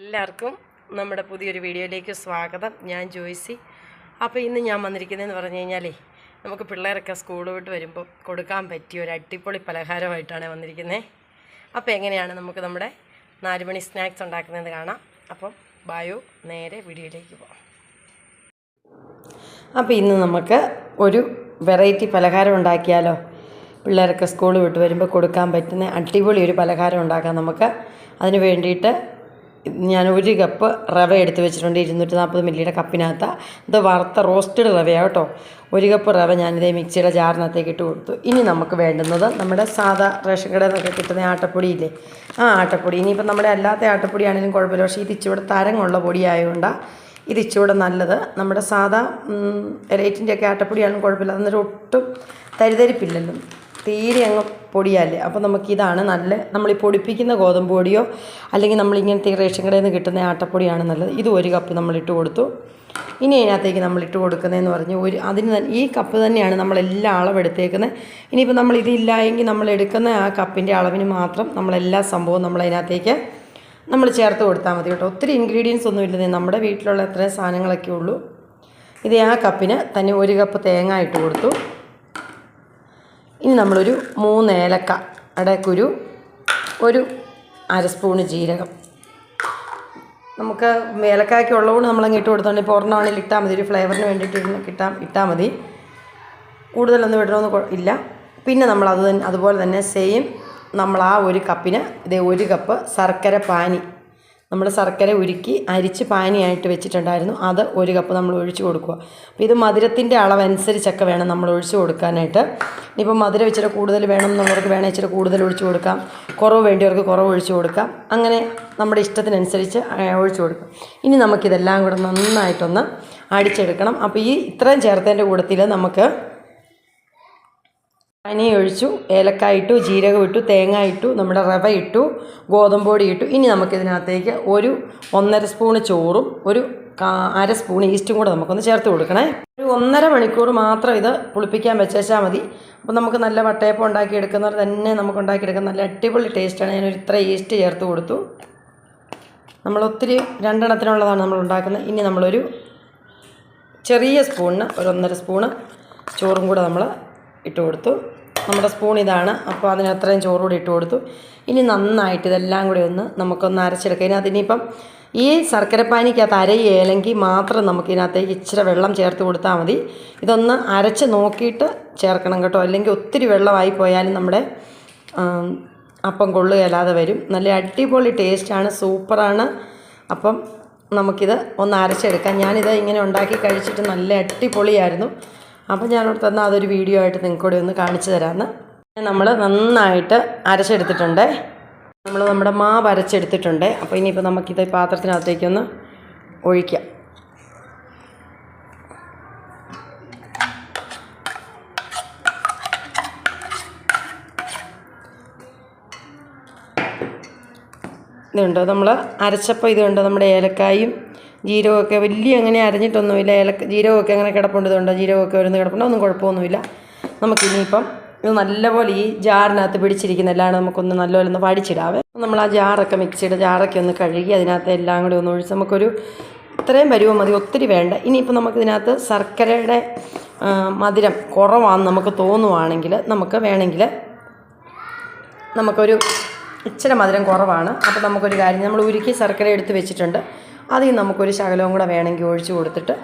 എല്ലാവർക്കും നമ്മുടെ പുതിയൊരു വീഡിയോയിലേക്ക് സ്വാഗതം. ഞാൻ ജോയ്സി. അപ്പോൾ ഇന്ന് ഞാൻ വന്നിരിക്കുന്നതെന്ന് പറഞ്ഞു കഴിഞ്ഞാലേ നമുക്ക് പിള്ളേരൊക്കെ സ്കൂൾ വിട്ട് വരുമ്പോൾ കൊടുക്കാൻ പറ്റിയ ഒരു അടിപൊളി പലഹാരമായിട്ടാണ് വന്നിരിക്കുന്നത്. അപ്പോൾ എങ്ങനെയാണ് നമുക്ക് നമ്മുടെ 4 മണി സ്നാക്സ് ഉണ്ടാക്കുന്നത് കാണാം. അപ്പം ബായോ നേരെ വീഡിയോയിലേക്ക് പോകാം. അപ്പോൾ ഇന്ന് നമുക്ക് ഒരു വെറൈറ്റി പലഹാരം ഉണ്ടാക്കിയാലോ? പിള്ളേരൊക്കെ സ്കൂൾ വിട്ട് വരുമ്പോൾ കൊടുക്കാൻ പറ്റുന്ന അടിപൊളി ഒരു പലഹാരം ഉണ്ടാക്കാം നമുക്ക്. അതിന് വേണ്ടിയിട്ട് ഞാൻ 1 കപ്പ് റവ എടുത്ത് വെച്ചിട്ടുണ്ട്. 240 മില്ലിയുടെ കപ്പിനകത്ത്. ഇത് വറുത്ത റോസ്റ്റഡ് റവയാണ് കേട്ടോ. 1 കപ്പ് റവ ഞാനിതേ മിക്സിയുടെ ജാറിനകത്തേക്ക് ഇട്ട് കൊടുത്തു. ഇനി നമുക്ക് വേണ്ടുന്നത് നമ്മുടെ സാധാ റേഷൻ കടയിൽ നിന്നൊക്കെ കിട്ടുന്ന ആട്ടപ്പൊടിയില്ലേ, ആ ആട്ടപ്പൊടി. ഇനിയിപ്പോൾ നമ്മുടെ അല്ലാത്ത ആട്ടപ്പൊടിയാണെങ്കിലും കുഴപ്പമില്ല, പക്ഷേ ഇത് ഇച്ചിരി തരങ്ങുള്ള പൊടിയായതുകൊണ്ടാണ് ഇത് ഇച്ചിരി നല്ലത്. നമ്മുടെ സാധാ റേറ്റിൻ്റെയൊക്കെ ആട്ടപ്പൊടിയാണെങ്കിലും കുഴപ്പമില്ല, അന്നേരം ഒട്ടും തരിതരിപ്പില്ലല്ലോ, തീരെ അങ്ങ് പൊടിയല്ലേ. അപ്പോൾ നമുക്കിതാണ് നല്ല, നമ്മൾ ഈ പൊടിപ്പിക്കുന്ന ഗോതമ്പ് പൊടിയോ അല്ലെങ്കിൽ നമ്മളിങ്ങനത്തെ റേഷൻ കടയിൽ നിന്ന് കിട്ടുന്ന ആട്ടപ്പൊടിയാണ് നല്ലത്. ഇത് 1 കപ്പ് നമ്മളിട്ട് കൊടുത്തു. ഇനി അതിനകത്തേക്ക് നമ്മളിട്ട് കൊടുക്കുന്നതെന്ന് പറഞ്ഞ് ഈ കപ്പ് തന്നെയാണ് നമ്മളെല്ലാം അളവെടുത്തേക്കുന്നത്. ഇനിയിപ്പോൾ നമ്മളിതില്ല എങ്കിൽ നമ്മൾ എടുക്കുന്ന ആ കപ്പിൻ്റെ അളവിന് മാത്രം നമ്മളെല്ലാ സംഭവവും നമ്മളതിനകത്തേക്ക് നമ്മൾ ചേർത്ത് കൊടുത്താൽ മതി കേട്ടോ. ഒത്തിരി ഇൻഗ്രീഡിയൻസ് ഒന്നും ഇല്ലെന്നേ, നമ്മുടെ വീട്ടിലുള്ള എത്രയും സാധനങ്ങളൊക്കെ ഉള്ളൂ. ഇത് ആ കപ്പിന് തന്നെ 1 കപ്പ് തേങ്ങ ഇട്ട് കൊടുത്തു. ഇനി നമ്മളൊരു 3 ഏലക്ക അടക്കുരു, ഒരു 1/2 സ്പൂണ് ജീരകം. നമുക്ക് ഏലക്കായ്ക്ക് ഉള്ളതുകൊണ്ട് നമ്മളങ്ങ് ഇട്ട് കൊടുത്തോണ്ട് ഇപ്പോൾ ഒരെണ്ണമാണെങ്കിൽ ഇട്ടാൽ മതി, ഒരു ഫ്ലേവറിന് വേണ്ടിയിട്ട് ഇട്ടാൽ മതി. കൂടുതലൊന്നും ഇടണമെന്ന് ഇല്ല. പിന്നെ നമ്മൾ അതുപോലെ തന്നെ സെയിം നമ്മൾ ആ 1 കപ്പിന് ഇതേ 1 കപ്പ് ശർക്കര പാനി, നമ്മൾ ശർക്കര ഉരുക്കി അരിച്ച് പാനിയായിട്ട് വെച്ചിട്ടുണ്ടായിരുന്നു, അത് 1 കപ്പ് നമ്മൾ ഒഴിച്ച് കൊടുക്കുക. അപ്പോൾ ഇത് മധുരത്തിൻ്റെ അളവനുസരിച്ചൊക്കെ വേണം നമ്മൾ ഒഴിച്ച് കൊടുക്കാനായിട്ട്. ഇനിയിപ്പോൾ മധുരം ഇച്ചിരി കൂടുതൽ വേണം എന്നുള്ളവർക്ക് വേണേൽ ഇച്ചിരി കൂടുതൽ ഒഴിച്ച് കൊടുക്കാം, കുറവ് വേണ്ടിയവർക്ക് കുറവ് ഒഴിച്ച് കൊടുക്കാം, അങ്ങനെ നമ്മുടെ ഇഷ്ടത്തിനനുസരിച്ച് ഒഴിച്ച് കൊടുക്കാം. ഇനി നമുക്കിതെല്ലാം കൂടെ നന്നായിട്ടൊന്ന് അടിച്ചെടുക്കണം. അപ്പോൾ ഈ ഇത്രയും ചേർത്തതിൻ്റെ കൂട്ടത്തിൽ നമുക്ക് പാനി ഒഴിച്ചു, ഏലക്കായ ഇട്ടു, ജീരകം ഇട്ടു, തേങ്ങ ഇട്ടു, നമ്മുടെ റവ ഇട്ടു, ഗോതമ്പ് പൊടി ഇട്ടു. ഇനി നമുക്കിതിനകത്തേക്ക് ഒരു 1.5 സ്പൂണ് ചോറും ഒരു 1/2 സ്പൂൺ ഈസ്റ്റും കൂടെ നമുക്കൊന്ന് ചേർത്ത് കൊടുക്കണേ. ഒരു 1.5 മണിക്കൂർ മാത്രം ഇത് പുളിപ്പിക്കാൻ വെച്ചാൽ മതി. അപ്പോൾ നമുക്ക് നല്ല വട്ടയപ്പം ഉണ്ടാക്കിയെടുക്കുന്നവർ തന്നെ നമുക്ക് ഉണ്ടാക്കിയെടുക്കാൻ നല്ല അടിപൊളി ടേസ്റ്റാണ്. ഞാനൊരു ഇത്ര ഈസ്റ്റ് ചേർത്ത് കൊടുത്തു. നമ്മൾ ഒത്തിരി 2 എണ്ണത്തിനുള്ളതാണ് നമ്മൾ ഉണ്ടാക്കുന്നത്. ഇനി നമ്മളൊരു ചെറിയ സ്പൂണിന് ഒരു 1.5 സ്പൂണ് ചോറും കൂടെ നമ്മൾ ഇട്ട് കൊടുത്തു. നമ്മുടെ സ്പൂൺ ഇതാണ്, അപ്പോൾ അതിന് അത്രയും ചോറ് കൂടി ഇട്ട് കൊടുത്തു. ഇനി നന്നായിട്ട് ഇതെല്ലാം കൂടി നമുക്കൊന്ന് അരച്ചെടുക്കാം. ഇതിനകത്തിനിയിപ്പം ഈ ശർക്കരപ്പാനിക്കകത്ത് അരയില്ലെങ്കിൽ മാത്രം നമുക്കിതിനകത്തേക്ക് ഇച്ചിരി വെള്ളം ചേർത്ത് കൊടുത്താൽ മതി. ഇതൊന്ന് അരച്ച് നോക്കിയിട്ട് ചേർക്കണം കേട്ടോ, അല്ലെങ്കിൽ ഒത്തിരി വെള്ളമായി പോയാലും നമ്മുടെ അപ്പം കൊള്ളുകയല്ലാതെ വരും. നല്ല അടിപൊളി ടേസ്റ്റാണ്, സൂപ്പറാണ്. അപ്പം നമുക്കിത് ഒന്ന് അരച്ചെടുക്കാം. ഞാനിത് ഇങ്ങനെ ഉണ്ടാക്കി കഴിച്ചിട്ട് നല്ല അടിപൊളിയായിരുന്നു. അപ്പോൾ ഞാനോട് തന്നെ അതൊരു വീഡിയോ ആയിട്ട് നിങ്ങൾക്ക് കൂടി ഒന്ന് കാണിച്ചു തരാമെന്ന്. നമ്മൾ നന്നായിട്ട് അരച്ചെടുത്തിട്ടുണ്ട്, നമ്മുടെ മാവ് അരച്ചെടുത്തിട്ടുണ്ട്. അപ്പോൾ ഇനിയിപ്പോൾ നമുക്കിത് പാത്രത്തിനകത്തേക്കൊന്ന് ഒഴിക്കാം. ഇതുണ്ട് നമ്മൾ അരച്ചപ്പോൾ, ഇതുണ്ട് നമ്മുടെ ഏലക്കായും ജീരകമൊക്കെ വലിയ അങ്ങനെ അരഞ്ഞിട്ടൊന്നുമില്ല. ജീരകമൊക്കെ അങ്ങനെ കിടപ്പുണ്ട്, ജീരകമൊക്കെ വരുന്ന കിടപ്പുണ്ട്, ഒന്നും കുഴപ്പമൊന്നുമില്ല. നമുക്കിനിയിപ്പം ഇത് നല്ലപോലെ ഈ ജാറിനകത്ത് പിടിച്ചിരിക്കുന്നതല്ലാണ്ട് നമുക്കൊന്ന് നല്ലപോലെ ഒന്ന് വടിച്ചിടാവേ. നമ്മൾ ആ ജാറൊക്കെ മിക്സിയുടെ ജാറൊക്കെ ഒന്ന് കഴുകി അതിനകത്ത് എല്ലാം കൂടി ഒന്ന് ഒഴിച്ച് നമുക്കൊരു ഇത്രയും പരുവം മതി, ഒത്തിരി വേണ്ട. ഇനിയിപ്പോൾ നമുക്കിതിനകത്ത് ശർക്കരയുടെ മധുരം കുറവാണെന്ന് നമുക്ക് തോന്നുവാണെങ്കിൽ നമുക്ക് വേണമെങ്കിൽ നമുക്കൊരു ഇച്ചിരി മധുരം കുറവാണ്. അപ്പോൾ നമുക്കൊരു കാര്യം, നമ്മൾ ഉരുക്കി ശർക്കര എടുത്ത് വെച്ചിട്ടുണ്ട്, അതിൽ നമുക്കൊരു ശകലവും കൂടെ വേണമെങ്കിൽ ഒഴിച്ച് കൊടുത്തിട്ട്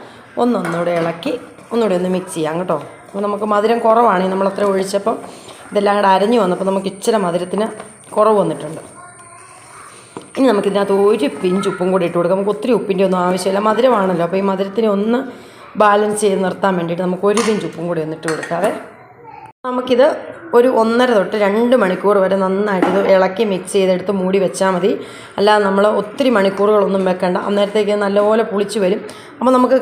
ഒന്നൊന്നുകൂടെ ഇളക്കി ഒന്നുകൂടെ ഒന്ന് മിക്സ് ചെയ്യാം കേട്ടോ. അപ്പോൾ നമുക്ക് മധുരം കുറവാണെങ്കിൽ നമ്മളത്ര ഒഴിച്ചപ്പം ഇതെല്ലാം കൂടെ അരഞ്ഞു വന്നപ്പോൾ നമുക്ക് ഇച്ചിരി മധുരത്തിന് കുറവ് വന്നിട്ടുണ്ട്. ഇനി നമുക്കിതിനകത്ത് 1 പിഞ്ച് ഉപ്പും കൂടി ഇട്ട് കൊടുക്കാം. നമുക്ക് ഒത്തിരി ഉപ്പിൻ്റെ ഒന്നും ആവശ്യമില്ല, മധുരമാണല്ലോ. അപ്പോൾ ഈ മധുരത്തിനെ ഒന്ന് ബാലൻസ് ചെയ്ത് നിർത്താൻ വേണ്ടിയിട്ട് നമുക്ക് 1 പിഞ്ച് ഉപ്പും കൂടി ഒന്നിട്ട് കൊടുക്കാവേ. നമുക്കിത് ഒരു 1.5 തൊട്ട് 2 മണിക്കൂർ വരെ നന്നായിട്ട് ഇത് ഇളക്കി മിക്സ് ചെയ്തെടുത്ത് മൂടി വെച്ചാൽ മതി. അല്ലാതെ നമ്മൾ ഒത്തിരി മണിക്കൂറുകളൊന്നും വെക്കണ്ട, അന്നേരത്തേക്ക് നല്ലപോലെ പുളിച്ച് വരും. അപ്പോൾ നമുക്ക്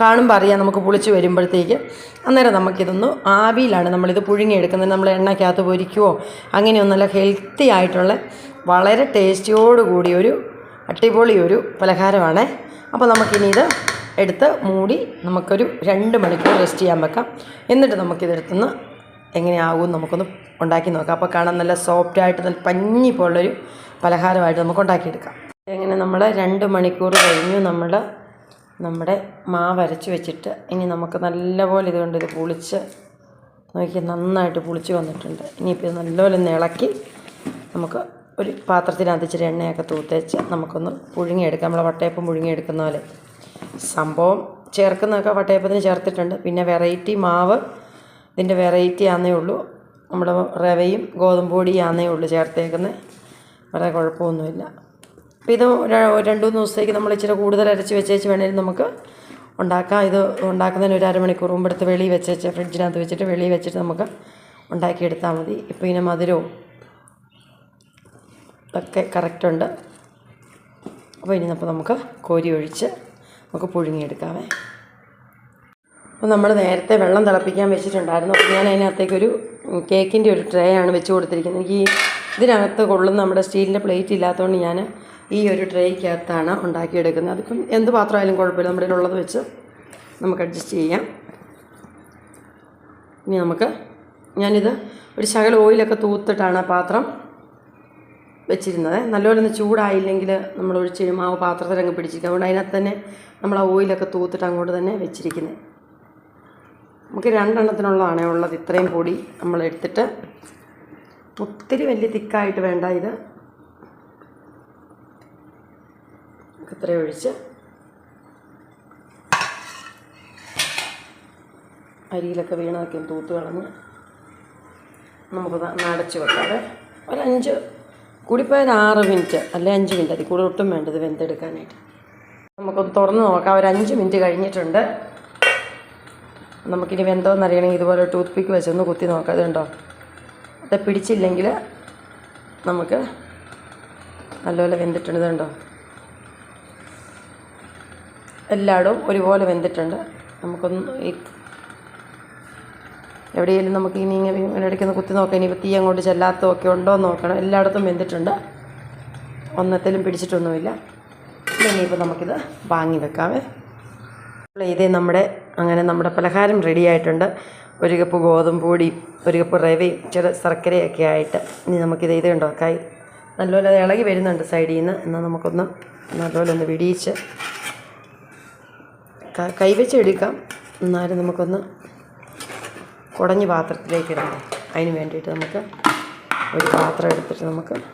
കാണുമ്പോൾ അറിയാം നമുക്ക് പുളിച്ച് വരുമ്പോഴത്തേക്ക്. അന്നേരം നമുക്കിതൊന്ന് ആവിയിലാണ് നമ്മളിത് പുഴുങ്ങിയെടുക്കുന്നത്. നമ്മൾ എണ്ണയ്ക്കകത്ത് പൊരിക്കുവോ അങ്ങനെയൊന്നല്ല, ഹെൽത്തി ആയിട്ടുള്ള വളരെ ടേസ്റ്റിയോടുകൂടി ഒരു അടിപൊളി ഒരു പലഹാരമാണ്. അപ്പോൾ നമുക്കിനി ഇത് എടുത്ത് മൂടി നമുക്കൊരു 2 മണിക്കൂർ റെസ്റ്റ് ചെയ്യാൻ വെക്കാം. എന്നിട്ട് നമുക്കിതെടുത്തുനിന്ന് എങ്ങനെയാകും നമുക്കൊന്ന് ഉണ്ടാക്കി നോക്കാം. അപ്പോൾ കാണാൻ നല്ല സോഫ്റ്റായിട്ട് നല്ല പഞ്ഞി പോലുള്ളൊരു പലഹാരമായിട്ട് നമുക്ക് ഉണ്ടാക്കിയെടുക്കാം. അങ്ങനെ നമ്മൾ 2 മണിക്കൂർ കഴിഞ്ഞു. നമ്മുടെ മാവ് അരച്ച് വെച്ചിട്ട് ഇനി നമുക്ക് നല്ലപോലെ ഇതുകൊണ്ട് ഇത് പുളിച്ച് നോക്കി നന്നായിട്ട് പുളിച്ച് വന്നിട്ടുണ്ട്. ഇനിയിപ്പോൾ ഇത് നല്ലപോലെ ഒന്ന് ഇളക്കി നമുക്ക് ഒരു പാത്രത്തിനകത്ത് ഇച്ചിരി എണ്ണയൊക്കെ തൂത്തേച്ച് നമുക്കൊന്ന് പുഴുങ്ങിയെടുക്കാം. നമ്മളെ വട്ടയപ്പം പുഴുങ്ങിയെടുക്കുന്ന പോലെ. സംഭവം ചേർക്കുന്നതൊക്കെ വട്ടയപ്പത്തിന് ചേർത്തിട്ടുണ്ട്. പിന്നെ വെറൈറ്റി മാവ് ഇതിൻ്റെ വെറൈറ്റി ആണെന്നേ ഉള്ളൂ. നമ്മുടെ റവയും ഗോതമ്പ് പൊടിയാണെന്നേ ഉള്ളൂ ചേർത്തേക്കുന്നത്. വേറെ കുഴപ്പമൊന്നുമില്ല. അപ്പോൾ ഇത് 2-3 ദിവസത്തേക്ക് നമ്മൾ ഇച്ചിരി കൂടുതൽ അരച്ച് വെച്ചേച്ച് വേണമെങ്കിൽ നമുക്ക് ഉണ്ടാക്കാം. ഇത് ഉണ്ടാക്കുന്നതിന് ഒരു അരമണിക്കൂർ മുമ്പെടുത്ത് വെളിയിൽ വെച്ചേച്ച് ഫ്രിഡ്ജിനകത്ത് വെച്ചിട്ട് വെളിയിൽ വെച്ചിട്ട് നമുക്ക് ഉണ്ടാക്കിയെടുത്താൽ മതി. ഇപ്പോൾ ഇതിന് മധുരവും ഒക്കെ കറക്റ്റുണ്ട്. അപ്പോൾ ഇനി നമുക്ക് കോരി ഒഴിച്ച് നമുക്ക് പുഴുങ്ങിയെടുക്കാമേ. അപ്പോൾ നമ്മൾ നേരത്തെ വെള്ളം തിളപ്പിക്കാൻ വെച്ചിട്ടുണ്ടായിരുന്നു. അപ്പോൾ ഞാൻ അതിനകത്തേക്കൊരു കേക്കിൻ്റെ ഒരു ട്രേ ആണ് വെച്ച് കൊടുത്തിരിക്കുന്നത്. എനിക്ക് ഇതിനകത്ത് കൊള്ളുന്ന നമ്മുടെ സ്റ്റീലിൻ്റെ പ്ലേറ്റ് ഇല്ലാത്തതുകൊണ്ട് ഞാൻ ഈ ഒരു ട്രേക്കകത്താണ് ഉണ്ടാക്കിയെടുക്കുന്നത്. അതിപ്പം എന്ത് പാത്രമായാലും കുഴപ്പമില്ല, നമ്മുടെ ഉള്ളത് വെച്ച് നമുക്ക് അഡ്ജസ്റ്റ് ചെയ്യാം. ഇനി ഞാനിത് ഒരു ശകലം ഓയിലൊക്കെ തൂത്തിട്ടാണ് ആ പാത്രം വെച്ചിരുന്നത്. നല്ലപോലെ ഒന്ന് ചൂടായില്ലെങ്കിൽ നമ്മൾ ഒഴിച്ച് മാവ് പാത്രത്തിലങ്ങ് പിടിച്ചിരിക്കും. അതുകൊണ്ട് അതിനകത്ത് തന്നെ നമ്മൾ ആ ഓയിലൊക്കെ തൂത്തിട്ട് അങ്ങോട്ട് തന്നെ വെച്ചിരിക്കുന്നത്. നമുക്ക് 2 എണ്ണത്തിനുള്ളതാണേ ഉള്ളത്. ഇത്രയും പൊടി നമ്മൾ എടുത്തിട്ട് ഒത്തിരി വലിയ തിക്കായിട്ട് വേണ്ട. ഇത് ഇത്രയും ഒഴിച്ച് അരിയിലൊക്കെ വീണതൊക്കെ തൂത്ത് കളഞ്ഞ് നമുക്കത് അടച്ച് വെക്കാതെ ഒരു 5 കൂടിപ്പോയാൽ 6 മിനിറ്റ് അല്ലെ 5 മിനിറ്റ് അതിൽ കൂടുതൽ ഒട്ടും വേണ്ടത് വെന്തെടുക്കാനായിട്ട്. നമുക്കൊന്ന് തുറന്ന് നോക്കാം. ഒരു 5 മിനിറ്റ് കഴിഞ്ഞിട്ടുണ്ട്. നമുക്കിനി വെന്തോന്ന് അറിയണമെങ്കിൽ ഇതുപോലെ ടൂത്ത് പിക്ക് വെച്ചൊന്ന് കുത്തി നോക്കാം. അതുണ്ടോ, അത് പിടിച്ചില്ലെങ്കിൽ നമുക്ക് നല്ലപോലെ വെന്തിട്ടുണ്ട്. ഇതുണ്ടോ, എല്ലായിടവും ഒരുപോലെ വെന്തിട്ടുണ്ട്. നമുക്കൊന്ന് എവിടെയെങ്കിലും നമുക്ക് ഇനി ഇങ്ങനെ ഇടയ്ക്കൊന്ന് കുത്തി നോക്കാം. ഇനിയിപ്പോൾ തീ അങ്ങോട്ട് ചെല്ലാത്തതൊക്കെ ഉണ്ടോ എന്ന് നോക്കണം. എല്ലായിടത്തും വെന്തിട്ടുണ്ട്, ഒന്നത്തിലും പിടിച്ചിട്ടൊന്നുമില്ല. ഇനിയിപ്പോൾ നമുക്കിത് വാങ്ങി വെക്കാമേ. ഇതേ നമ്മുടെ പലഹാരം റെഡി ആയിട്ടുണ്ട്. 1 കപ്പ് ഗോതമ്പ് പൊടി, 1 കപ്പ് റവയും ചെറു ശർക്കരയൊക്കെ ആയിട്ട്. ഇനി നമുക്കിത് കണ്ടോ നല്ലപോലെ അത് ഇളകി വരുന്നുണ്ട് സൈഡിൽ നിന്ന്. എന്നാൽ നമുക്കൊന്ന് നല്ലപോലെ ഒന്ന് വിടിയിച്ച് കൈവച്ച് എടുക്കാം. എന്നാലും നമുക്കൊന്ന് കുടഞ്ഞ് പാത്രത്തിലേക്ക് ഇടണം. അതിന് വേണ്ടിയിട്ട് നമുക്ക് ഒരു പാത്രം എടുത്തിട്ട് നമുക്കൊന്ന്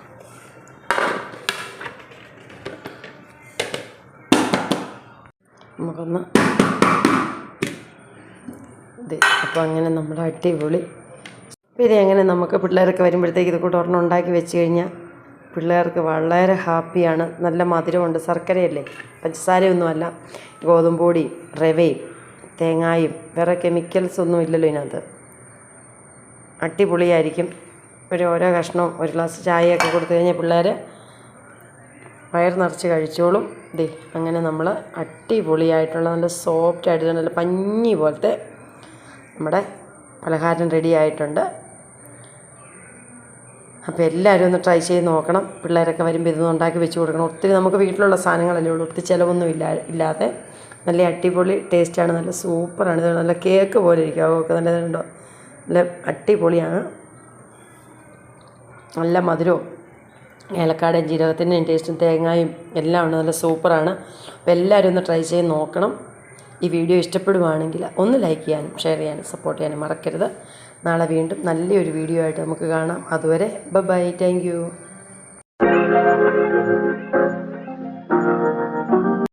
അപ്പോൾ അങ്ങനെ നമ്മുടെ അടിപൊളി. അപ്പോൾ ഇതെങ്ങനെ നമുക്ക് പിള്ളേരൊക്കെ വരുമ്പോഴത്തേക്ക് ഇത് കൂടെ ഒരെണ്ണം ഉണ്ടാക്കി വെച്ച് കഴിഞ്ഞാൽ പിള്ളേർക്ക് വളരെ ഹാപ്പിയാണ്. നല്ല മധുരമുണ്ട്, ശർക്കരയല്ലേ, പഞ്ചസാരയൊന്നുമല്ല, ഗോതമ്പ് പൊടിയും റവയും തേങ്ങായും വേറെ കെമിക്കൽസ് ഒന്നും ഇല്ലല്ലോ ഇതിനകത്ത്. അടിപൊളിയായിരിക്കും. ഓരോ കഷ്ണവും ഒരു ഗ്ലാസ് ചായയൊക്കെ കൊടുത്തു കഴിഞ്ഞാൽ പിള്ളേർ വയർ നിറച്ച് കഴിച്ചോളും. അങ്ങനെ നമ്മൾ അടിപൊളിയായിട്ടുള്ള നല്ല സോഫ്റ്റായിട്ട് നല്ല പഞ്ഞി പോലത്തെ നമ്മുടെ പലഹാരം റെഡി ആയിട്ടുണ്ട്. അപ്പോൾ എല്ലാവരും ഒന്ന് ട്രൈ ചെയ്ത് നോക്കണം. പിള്ളേരൊക്കെ വരുമ്പോൾ ഇതൊന്നും ഉണ്ടാക്കി വെച്ച് കൊടുക്കണം. ഒത്തിരി നമുക്ക് വീട്ടിലുള്ള സാധനങ്ങളല്ലേ ഉള്ളൂ, ഒത്തിരി ചിലവൊന്നും ഇല്ലാതെ നല്ല അടിപൊളി ടേസ്റ്റാണ്. നല്ല സൂപ്പറാണ്. ഇത് നല്ല കേക്ക് പോലെ ഇരിക്കും. അതൊക്കെ നല്ലതുണ്ടോ, നല്ല അടിപൊളിയാണ്. നല്ല മധുരവും ഏലക്കാടയും ജീരകത്തിൻ്റെയും ടേസ്റ്റും തേങ്ങായും എല്ലാം ഉണ്ട്. നല്ല സൂപ്പറാണ്. അപ്പോൾ എല്ലാവരും ഒന്ന് ട്രൈ ചെയ്ത് നോക്കണം. ഈ വീഡിയോ ഇഷ്ടപ്പെടുവാണെങ്കിൽ ഒന്ന് ലൈക്ക് ചെയ്യാനും ഷെയർ ചെയ്യാനും സപ്പോർട്ട് ചെയ്യാനും മറക്കരുത്. നാളെ വീണ്ടും നല്ലൊരു വീഡിയോ ആയിട്ട് നമുക്ക് കാണാം. അതുവരെ ബൈ, താങ്ക് യു.